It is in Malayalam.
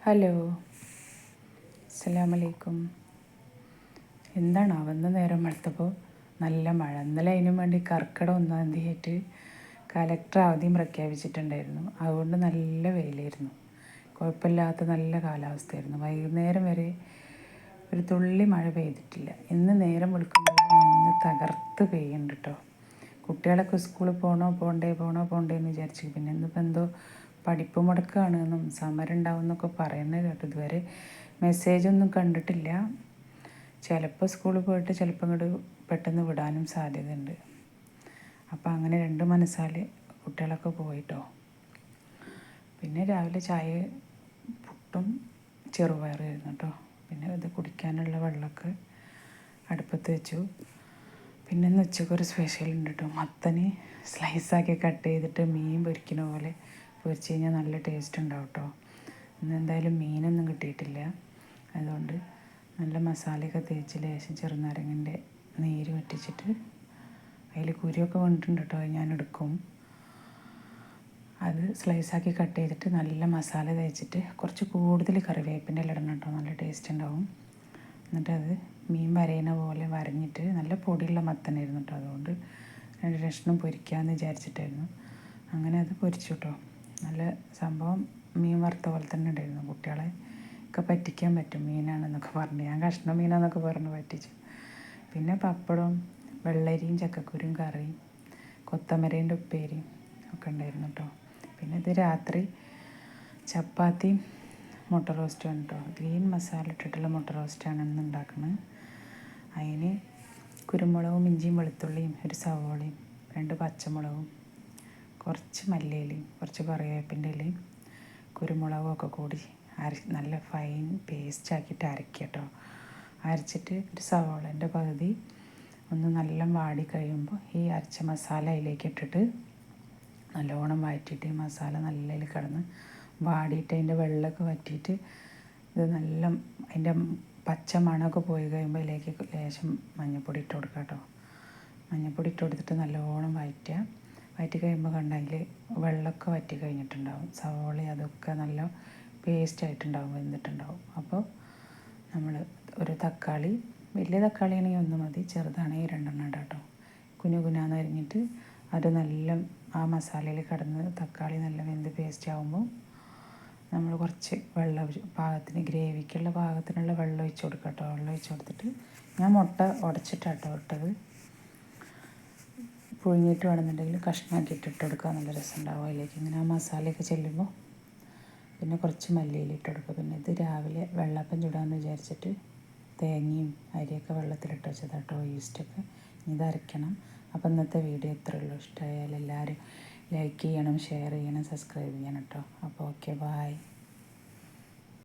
ഹലോ, അസ്സലാമലൈക്കും. എന്താണ് വന്ന നേരം വെളുത്തപ്പോൾ നല്ല മഴ. ഇന്നലെ അതിനും വേണ്ടി കർക്കിടകം 1-ാം തീയതിയായിട്ട് കലക്ടർ അവധിയും പ്രഖ്യാപിച്ചിട്ടുണ്ടായിരുന്നു. അതുകൊണ്ട് നല്ല വെയിലായിരുന്നു, കുഴപ്പമില്ലാത്ത നല്ല കാലാവസ്ഥയായിരുന്നു. വൈകുന്നേരം വരെ ഒരു തുള്ളി മഴ പെയ്തിട്ടില്ല. ഇന്ന് നേരം വെളുക്കുമ്പോൾ ഇന്ന് തകർത്ത് പെയ്യുന്നുണ്ട് കേട്ടോ. കുട്ടികളൊക്കെ സ്കൂളിൽ പോണ്ടേ എന്ന് വിചാരിച്ചു. പിന്നെ ഇന്നിപ്പോൾ എന്തോ പഠിപ്പ് മുടക്കാണെന്നും സമരം ഉണ്ടാവും എന്നൊക്കെ പറയുന്നത് കേട്ടു. ഇതുവരെ മെസ്സേജൊന്നും കണ്ടിട്ടില്ല. ചിലപ്പോൾ സ്കൂളിൽ പോയിട്ട് ചിലപ്പോൾ ഇങ്ങോട്ട് പെട്ടെന്ന് വിടാനും സാധ്യതയുണ്ട്. അപ്പോൾ അങ്ങനെ രണ്ട് മനസ്സാൽ കുട്ടികളൊക്കെ പോയിട്ടോ. പിന്നെ രാവിലെ ചായ പുട്ടും ചെറുപയറായിരുന്നു കേട്ടോ. പിന്നെ ഇത് കുടിക്കാനുള്ള വെള്ളമൊക്കെ അടുപ്പത്ത് വെച്ചു. പിന്നെ ഇന്ന് ഉച്ചക്കൊരു സ്പെഷ്യൽ ഉണ്ട് കേട്ടോ. മത്തന് സ്ലൈസാക്കി കട്ട് ചെയ്തിട്ട് മീൻ പൊരിക്കുന്ന പോലെ പൊരിച്ച് കഴിഞ്ഞാൽ നല്ല ടേസ്റ്റ് ഉണ്ടാവും കേട്ടോ. ഇന്ന് എന്തായാലും മീനൊന്നും കിട്ടിയിട്ടില്ല. അതുകൊണ്ട് നല്ല മസാലയൊക്കെ തേച്ച് ലേശം ചെറുനാരങ്ങൻ്റെ നീര് വറ്റിച്ചിട്ട് അതിൽ കുരുവൊക്കെ വന്നിട്ടുണ്ട് കേട്ടോ. ഞാൻ എടുക്കും. അത് സ്ലൈസാക്കി കട്ട് ചെയ്തിട്ട് നല്ല മസാല തേച്ചിട്ട് കുറച്ച് കൂടുതൽ കറിവേപ്പിൻ്റെ ഇല ഇടണം കേട്ടോ. നല്ല ടേസ്റ്റ് ഉണ്ടാവും. എന്നിട്ടത് മീൻ വരയുന്ന പോലെ വരഞ്ഞിട്ട്, നല്ല പൊടിയുള്ള മത്തനായിരുന്നു കേട്ടോ. അതുകൊണ്ട് രണ്ട് കഷ്ണം പൊരിക്കാമെന്ന് വിചാരിച്ചിട്ടായിരുന്നു. അങ്ങനെ അത് പൊരിച്ചു കേട്ടോ. നല്ല സംഭവം മീൻ വറുത്ത പോലെ തന്നെ ഉണ്ടായിരുന്നു. കുട്ടികളെ ഒക്കെ പറ്റിക്കാൻ പറ്റും മീനാണെന്നൊക്കെ പറഞ്ഞ്. ഞാൻ കഷ്ണം മീനാന്നൊക്കെ പറഞ്ഞ് പറ്റിച്ചു. പിന്നെ പപ്പടവും വെള്ളരിയും ചക്കക്കുരും കറിയും കൊത്തമരേൻ്റെ ഉപ്പേരിയും ഒക്കെ ഉണ്ടായിരുന്നു കേട്ടോ. പിന്നെ ഇത് രാത്രി ചപ്പാത്തിയും മുട്ട റോസ്റ്റുമാണ് കേട്ടോ. ഗ്രീൻ മസാല ഇട്ടിട്ടുള്ള മുട്ട റോസ്റ്റാണ് ഇന്ന് ഉണ്ടാക്കുന്നത്. അതിന് കുരുമുളകും ഇഞ്ചിയും വെളുത്തുള്ളിയും ഒരു സവോളയും 2 പച്ചമുളകും കുറച്ച് മല്ലിയിലയും കുറച്ച് കറിവേപ്പിൻ്റെ ഇലയും കുരുമുളകും ഒക്കെ കൂടി നല്ല ഫൈൻ പേസ്റ്റാക്കിയിട്ട് അരയ്ക്കുക കേട്ടോ. അരച്ചിട്ട് ഒരു സവോളേൻ്റെ പകുതി ഒന്ന് നല്ല വാടി കഴിയുമ്പോൾ ഈ അരച്ച മസാല അതിലേക്ക് ഇട്ടിട്ട് നല്ലോണം വഴറ്റിയിട്ട് ഈ മസാല നല്ല കിടന്ന് വാടിയിട്ട് അതിൻ്റെ വെള്ളമൊക്കെ വറ്റിയിട്ട് ഇത് നല്ല അതിൻ്റെ പച്ച മണമൊക്കെ പോയി കഴിയുമ്പോൾ അതിലേക്ക് ലേശം മഞ്ഞൾപ്പൊടി ഇട്ട് കൊടുക്കുക കേട്ടോ. മഞ്ഞൾപ്പൊടി ഇട്ട് കൊടുത്തിട്ട് നല്ലോണം വഴറ്റി കഴിയുമ്പോൾ കണ്ടതിൽ വെള്ളമൊക്കെ വറ്റി കഴിഞ്ഞിട്ടുണ്ടാവും. സവോള അതൊക്കെ നല്ല പേസ്റ്റായിട്ടുണ്ടാവും, വെന്തിട്ടുണ്ടാവും. അപ്പോൾ നമ്മൾ ഒരു തക്കാളി, വലിയ തക്കാളി ആണെങ്കിൽ 1 മതി, ചെറുതാണെങ്കിൽ 2 ഇടാം കേട്ടോ. കുനുകുനാന്ന് അരിഞ്ഞിട്ട് അത് നല്ല ആ മസാലയിൽ കിടന്ന് തക്കാളി നല്ല വെന്ത് പേസ്റ്റ് ആകുമ്പോൾ നമ്മൾ കുറച്ച് വെള്ളം പാകത്തിന് ഗ്രേവിക്കുള്ള പാകത്തിനുള്ള വെള്ളം ഒഴിച്ച് കൊടുക്കുക കേട്ടോ. വെള്ളം ഒഴിച്ച് കൊടുത്തിട്ട് ഞാൻ മുട്ട ഉടച്ചിട്ടാട്ടോ ഇട്ടത്. പുഴുങ്ങിയിട്ട് വേണമെന്നുണ്ടെങ്കിൽ കഷ്ണമാക്കിയിട്ട് ഇട്ട് കൊടുക്കുക, നല്ല രസം ഉണ്ടാവും. അതിലേക്ക് ഇങ്ങനെ ആ മസാലയൊക്കെ ചെല്ലുമ്പോൾ പിന്നെ കുറച്ച് മല്ലിയില ഇട്ട് കൊടുക്കുക. പിന്നെ ഇത് രാവിലെ വെള്ളപ്പം ചൂടാമെന്ന് വിചാരിച്ചിട്ട് തേങ്ങയും അരിയൊക്കെ വെള്ളത്തിലിട്ട് വെച്ചതാട്ടോ, ഈസ്റ്റൊക്കെ. ഇത് അരയ്ക്കണം. അപ്പോൾ ഇന്നത്തെ വീഡിയോ ഇത്രയേ ഉള്ളൂ. ഇഷ്ടമായാൽ എല്ലാവരും ലൈക്ക് ചെയ്യണം, ഷെയർ ചെയ്യണം, സബ്സ്ക്രൈബ് ചെയ്യണം കേട്ടോ. അപ്പോൾ ഓക്കെ, ബായ്.